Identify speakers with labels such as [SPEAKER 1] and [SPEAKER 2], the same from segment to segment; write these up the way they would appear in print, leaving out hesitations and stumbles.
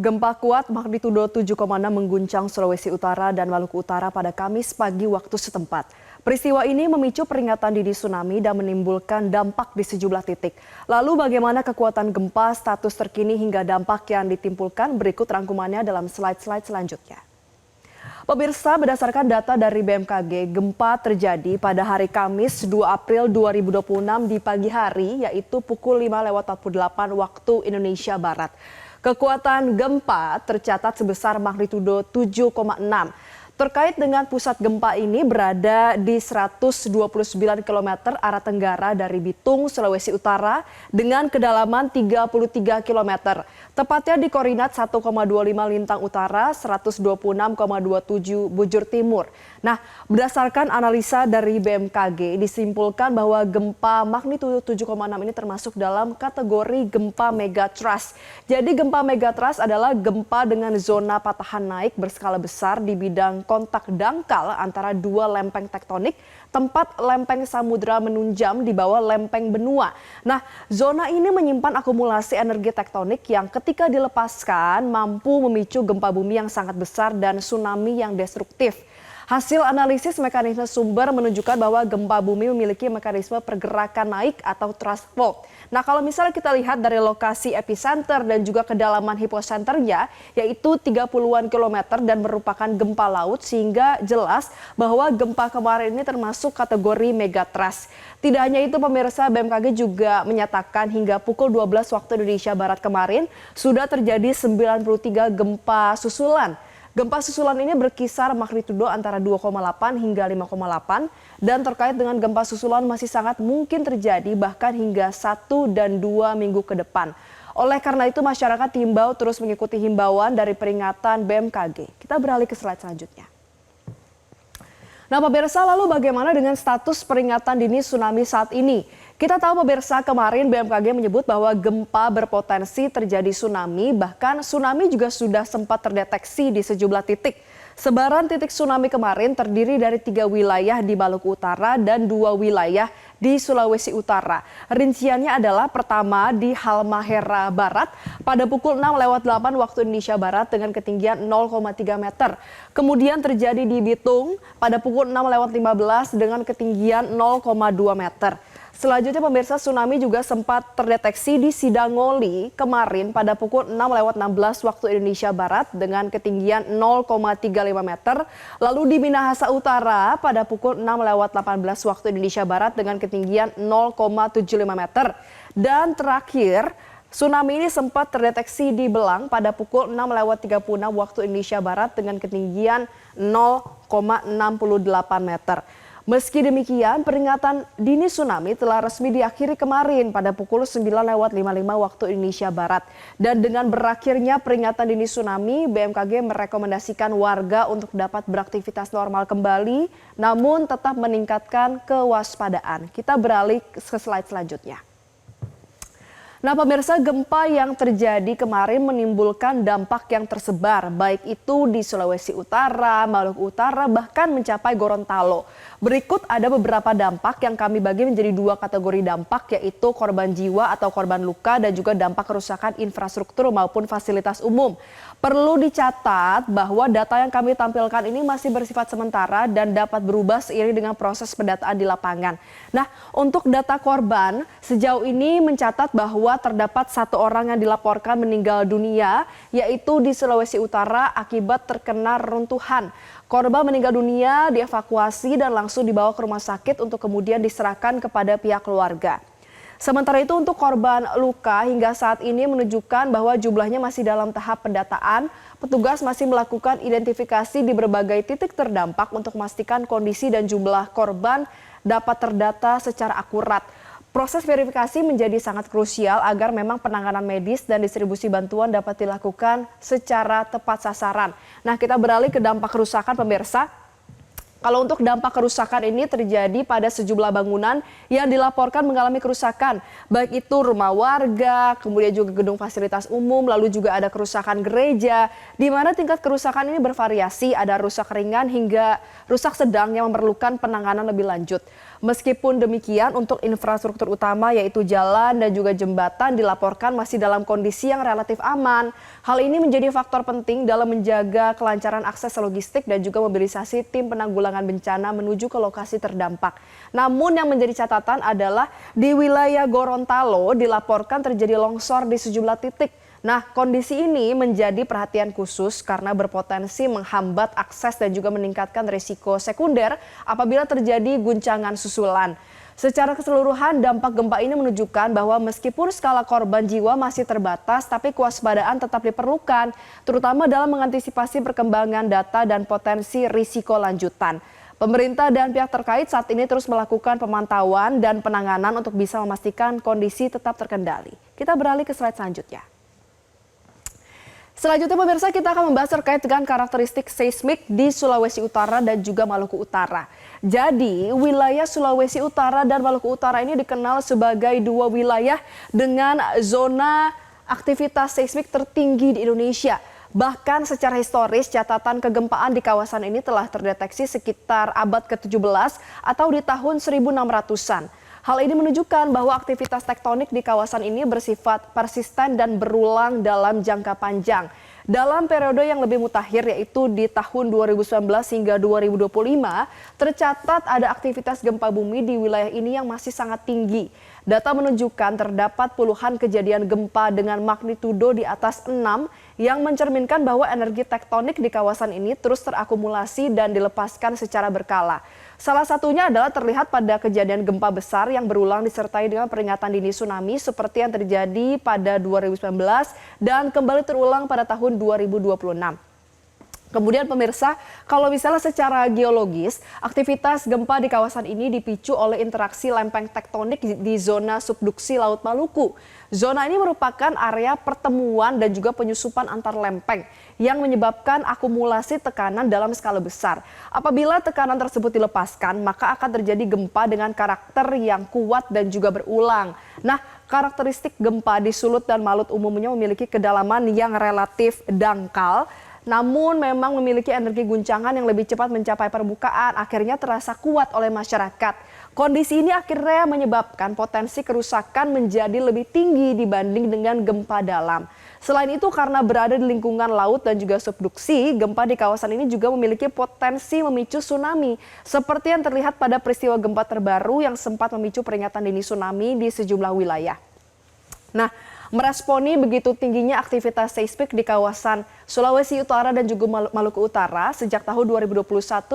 [SPEAKER 1] Gempa kuat magnitudo 7,6 mengguncang Sulawesi Utara dan Maluku Utara pada Kamis pagi waktu setempat. Peristiwa ini memicu peringatan dini tsunami dan menimbulkan dampak di sejumlah titik. Lalu bagaimana kekuatan gempa, status terkini hingga dampak yang ditimbulkan? Berikut rangkumannya dalam slide-slide selanjutnya. Pemirsa, berdasarkan data dari BMKG, gempa terjadi pada hari Kamis 2 April 2026 di pagi hari, yaitu pukul 5:48 waktu Indonesia Barat. Kekuatan gempa tercatat sebesar magnitudo 7,6. Terkait dengan pusat gempa ini berada di 129 km arah tenggara dari Bitung, Sulawesi Utara dengan kedalaman 33 km. Tepatnya di koordinat 1,25 Lintang Utara, 126,27 Bujur Timur. Nah, berdasarkan analisa dari BMKG disimpulkan bahwa gempa magnitudo 7,6 ini termasuk dalam kategori gempa megatrust. Jadi gempa megatrust adalah gempa dengan zona patahan naik berskala besar di bidang kontak dangkal antara dua lempeng tektonik, tempat lempeng samudra menunjam di bawah lempeng benua. Nah, zona ini menyimpan akumulasi energi tektonik yang ketika dilepaskan mampu memicu gempa bumi yang sangat besar dan tsunami yang destruktif. Hasil analisis mekanisme sumber menunjukkan bahwa gempa bumi memiliki mekanisme pergerakan naik atau thrust fault. Nah, kalau misalnya kita lihat dari lokasi epicenter dan juga kedalaman hiposenternya, yaitu 30-an kilometer dan merupakan gempa laut, sehingga jelas bahwa gempa kemarin ini termasuk kategori megatrust. Tidak hanya itu, pemirsa, BMKG juga menyatakan hingga pukul 12 waktu Indonesia Barat kemarin sudah terjadi 93 gempa susulan. Gempa susulan ini berkisar magnitudo antara 2,8 hingga 5,8 dan terkait dengan gempa susulan masih sangat mungkin terjadi bahkan hingga 1 dan 2 minggu ke depan. Oleh karena itu masyarakat diimbau terus mengikuti himbauan dari peringatan BMKG. Kita beralih ke slide selanjutnya. Nah, pemirsa, lalu bagaimana dengan status peringatan dini tsunami saat ini? Kita tahu, pemirsa, kemarin BMKG menyebut bahwa gempa berpotensi terjadi tsunami, bahkan tsunami juga sudah sempat terdeteksi di sejumlah titik. Sebaran titik tsunami kemarin terdiri dari 3 wilayah di Maluku Utara dan 2 wilayah di Sulawesi Utara. Rinciannya adalah pertama di Halmahera Barat pada pukul 6:08 waktu Indonesia Barat dengan ketinggian 0,3 meter. Kemudian terjadi di Bitung pada pukul 6:15 dengan ketinggian 0,2 meter. Selanjutnya, pemirsa, tsunami juga sempat terdeteksi di Sidangoli kemarin pada pukul 6:16 waktu Indonesia Barat dengan ketinggian 0,35 meter. Lalu di Minahasa Utara pada pukul 6:18 waktu Indonesia Barat dengan ketinggian 0,75 meter. Dan terakhir, tsunami ini sempat terdeteksi di Belang pada pukul 6:36 waktu Indonesia Barat dengan ketinggian 0,68 meter. Meski demikian, peringatan dini tsunami telah resmi diakhiri kemarin pada pukul 9:55 waktu Indonesia Barat. Dan dengan berakhirnya peringatan dini tsunami, BMKG merekomendasikan warga untuk dapat beraktivitas normal kembali, namun tetap meningkatkan kewaspadaan. Kita beralih ke slide selanjutnya. Nah, pemirsa, gempa yang terjadi kemarin menimbulkan dampak yang tersebar, baik itu di Sulawesi Utara, Maluku Utara, bahkan mencapai Gorontalo. Berikut ada beberapa dampak yang kami bagi menjadi 2 kategori dampak, yaitu korban jiwa atau korban luka dan juga dampak kerusakan infrastruktur maupun fasilitas umum. Perlu dicatat bahwa data yang kami tampilkan ini masih bersifat sementara dan dapat berubah seiring dengan proses pendataan di lapangan. Nah, untuk data korban, sejauh ini mencatat bahwa terdapat 1 orang yang dilaporkan meninggal dunia, yaitu di Sulawesi Utara akibat terkena runtuhan. Korban meninggal dunia dievakuasi dan langsung dibawa ke rumah sakit untuk kemudian diserahkan kepada pihak keluarga. Sementara itu, untuk korban luka hingga saat ini menunjukkan bahwa jumlahnya masih dalam tahap pendataan. Petugas masih melakukan identifikasi di berbagai titik terdampak untuk memastikan kondisi dan jumlah korban dapat terdata secara akurat. Proses verifikasi menjadi sangat krusial agar memang penanganan medis dan distribusi bantuan dapat dilakukan secara tepat sasaran. Nah, kita beralih ke dampak kerusakan, pemirsa. Kalau untuk dampak kerusakan ini terjadi pada sejumlah bangunan yang dilaporkan mengalami kerusakan, baik itu rumah warga, kemudian juga gedung fasilitas umum, lalu juga ada kerusakan gereja, di mana tingkat kerusakan ini bervariasi, ada rusak ringan hingga rusak sedang yang memerlukan penanganan lebih lanjut. Meskipun demikian, untuk infrastruktur utama yaitu jalan dan juga jembatan dilaporkan masih dalam kondisi yang relatif aman. Hal ini menjadi faktor penting dalam menjaga kelancaran akses logistik dan juga mobilisasi tim penanggulangan bencana menuju ke lokasi terdampak. Namun yang menjadi catatan adalah di wilayah Gorontalo dilaporkan terjadi longsor di sejumlah titik. Nah, kondisi ini menjadi perhatian khusus karena berpotensi menghambat akses dan juga meningkatkan risiko sekunder apabila terjadi guncangan susulan. Secara keseluruhan, dampak gempa ini menunjukkan bahwa meskipun skala korban jiwa masih terbatas, tapi kewaspadaan tetap diperlukan, terutama dalam mengantisipasi perkembangan data dan potensi risiko lanjutan. Pemerintah dan pihak terkait saat ini terus melakukan pemantauan dan penanganan untuk bisa memastikan kondisi tetap terkendali. Kita beralih ke slide selanjutnya. Selanjutnya pemirsa, kita akan membahas terkait dengan karakteristik seismik di Sulawesi Utara dan juga Maluku Utara. Jadi wilayah Sulawesi Utara dan Maluku Utara ini dikenal sebagai dua wilayah dengan zona aktivitas seismik tertinggi di Indonesia. Bahkan secara historis catatan kegempaan di kawasan ini telah terdeteksi sekitar abad ke-17 atau di tahun 1600-an. Hal ini menunjukkan bahwa aktivitas tektonik di kawasan ini bersifat persisten dan berulang dalam jangka panjang. Dalam periode yang lebih mutakhir yaitu di tahun 2019 hingga 2025, tercatat ada aktivitas gempa bumi di wilayah ini yang masih sangat tinggi. Data menunjukkan terdapat puluhan kejadian gempa dengan magnitudo di atas 6 yang mencerminkan bahwa energi tektonik di kawasan ini terus terakumulasi dan dilepaskan secara berkala. Salah satunya adalah terlihat pada kejadian gempa besar yang berulang disertai dengan peringatan dini tsunami seperti yang terjadi pada 2019 dan kembali terulang pada tahun 2026. Kemudian pemirsa, kalau misalnya secara geologis, aktivitas gempa di kawasan ini dipicu oleh interaksi lempeng tektonik di zona subduksi Laut Maluku. Zona ini merupakan area pertemuan dan juga penyusupan antar lempeng yang menyebabkan akumulasi tekanan dalam skala besar. Apabila tekanan tersebut dilepaskan, maka akan terjadi gempa dengan karakter yang kuat dan juga berulang. Nah, karakteristik gempa di Sulut dan Malut umumnya memiliki kedalaman yang relatif dangkal, namun memang memiliki energi guncangan yang lebih cepat mencapai permukaan, akhirnya terasa kuat oleh masyarakat. Kondisi ini akhirnya menyebabkan potensi kerusakan menjadi lebih tinggi dibanding dengan gempa dalam. Selain itu, karena berada di lingkungan laut dan juga subduksi, gempa di kawasan ini juga memiliki potensi memicu tsunami, seperti yang terlihat pada peristiwa gempa terbaru yang sempat memicu peringatan dini tsunami di sejumlah wilayah. Nah, meresponi begitu tingginya aktivitas seismik di kawasan Sulawesi Utara dan juga Maluku Utara, sejak tahun 2021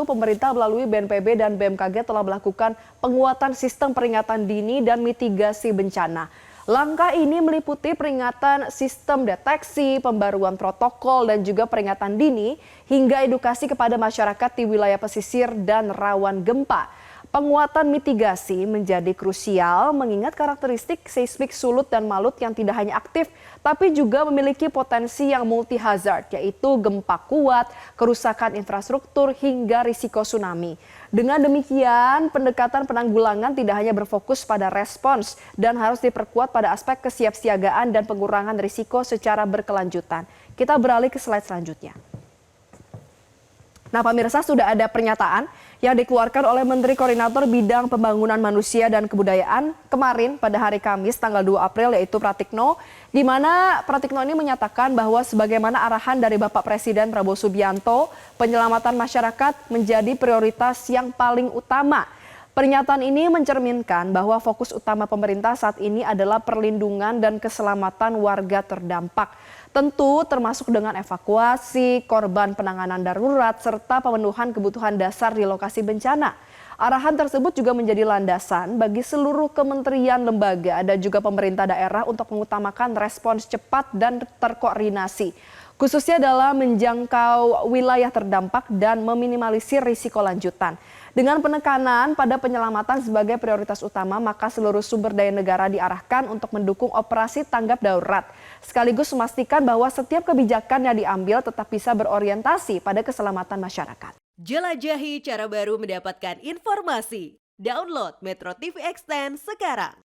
[SPEAKER 1] pemerintah melalui BNPB dan BMKG telah melakukan penguatan sistem peringatan dini dan mitigasi bencana. Langkah ini meliputi peringatan sistem deteksi, pembaruan protokol dan juga peringatan dini hingga edukasi kepada masyarakat di wilayah pesisir dan rawan gempa. Penguatan mitigasi menjadi krusial mengingat karakteristik seismik Sulut dan Malut yang tidak hanya aktif tapi juga memiliki potensi yang multi hazard, yaitu gempa kuat, kerusakan infrastruktur hingga risiko tsunami. Dengan demikian, pendekatan penanggulangan tidak hanya berfokus pada respons dan harus diperkuat pada aspek kesiapsiagaan dan pengurangan risiko secara berkelanjutan. Kita beralih ke slide selanjutnya. Nah, pemirsa, sudah ada pernyataan yang dikeluarkan oleh Menteri Koordinator Bidang Pembangunan Manusia dan Kebudayaan kemarin pada hari Kamis tanggal 2 April yaitu Pratikno, di mana Pratikno ini menyatakan bahwa sebagaimana arahan dari Bapak Presiden Prabowo Subianto, penyelamatan masyarakat menjadi prioritas yang paling utama. Pernyataan ini mencerminkan bahwa fokus utama pemerintah saat ini adalah perlindungan dan keselamatan warga terdampak. Tentu termasuk dengan evakuasi, korban penanganan darurat, serta pemenuhan kebutuhan dasar di lokasi bencana. Arahan tersebut juga menjadi landasan bagi seluruh kementerian, lembaga, dan juga pemerintah daerah untuk mengutamakan respons cepat dan terkoordinasi, khususnya dalam menjangkau wilayah terdampak dan meminimalisir risiko lanjutan. Dengan penekanan pada penyelamatan sebagai prioritas utama, maka seluruh sumber daya negara diarahkan untuk mendukung operasi tanggap darurat, sekaligus memastikan bahwa setiap kebijakan yang diambil tetap bisa berorientasi pada keselamatan masyarakat.
[SPEAKER 2] Jelajahi cara baru mendapatkan informasi. Download Metro TV Extend sekarang.